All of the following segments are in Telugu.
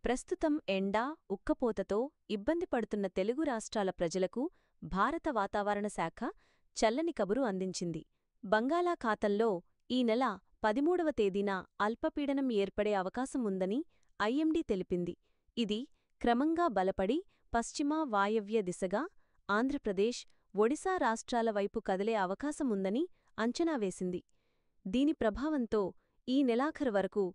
ప్రస్తుతం ఎండ, ఉక్కపోతతో ఇబ్బంది పడుతున్న తెలుగు రాష్ట్రాల ప్రజలకు భారత వాతావరణ శాఖ చల్లని కబురు అందించింది. బంగాళాఖాతంలో ఈ నెల 13వ తేదీన అల్పపీడనం ఏర్పడే అవకాశం ఉందని ఐఎండీ తెలిపింది. ఇది క్రమంగా బలపడి పశ్చిమ వాయవ్య దిశగా ఆంధ్రప్రదేశ్, ఒడిశా రాష్ట్రాల వైపు కదిలే అవకాశముందని అంచనా వేసింది. దీని ప్రభావంతో ఈ నెలాఖరు వరకు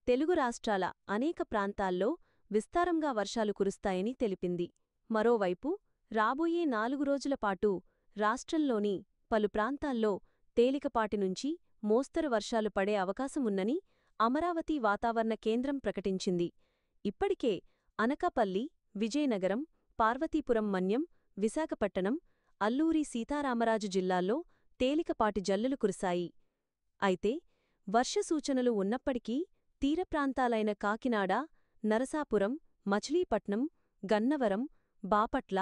తెలుగు రాష్ట్రాల అనేక ప్రాంతాల్లో విస్తారంగా వర్షాలు కురుస్తాయని తెలిపింది. మరోవైపు రాబోయే 4 రోజుల పాటు రాష్ట్రంలోని పలు ప్రాంతాల్లో తేలికపాటి నుంచి మోస్తరు వర్షాలు పడే అవకాశమున్నని అమరావతి వాతావరణ కేంద్రం ప్రకటించింది. ఇప్పటికే అనకాపల్లి, విజయనగరం, పార్వతీపురం మన్యం, విశాఖపట్టణం, అల్లూరి సీతారామరాజు జిల్లాల్లో తేలికపాటి జల్లులు కురిశాయి. అయితే వర్ష సూచనలు ఉన్నప్పటికీ తీరప్రాంతాలైన కాకినాడ, నరసాపురం, మచిలీపట్నం, గన్నవరం, బాపట్ల,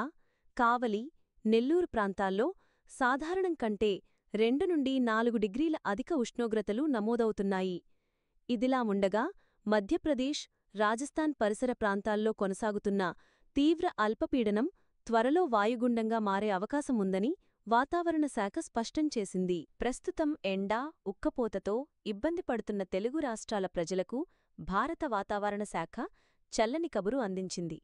కావలి, నెల్లూరు ప్రాంతాల్లో సాధారణం కంటే 2 నుండి 4 డిగ్రీల అధిక ఉష్ణోగ్రతలు నమోదవుతున్నాయి. ఇదిలా ఉండగా మధ్యప్రదేశ్, రాజస్థాన్ పరిసర ప్రాంతాల్లో కొనసాగుతున్న తీవ్ర అల్పపీడనం త్వరలో వాయుగుండంగా మారే అవకాశముందని వాతావరణ శాఖ స్పష్టం చేసింది. ప్రస్తుతం ఎండ, ఉక్కపోతతో ఇబ్బంది పడుతున్న తెలుగు రాష్ట్రాల ప్రజలకు భారత వాతావరణ శాఖ చల్లని కబురు అందించింది.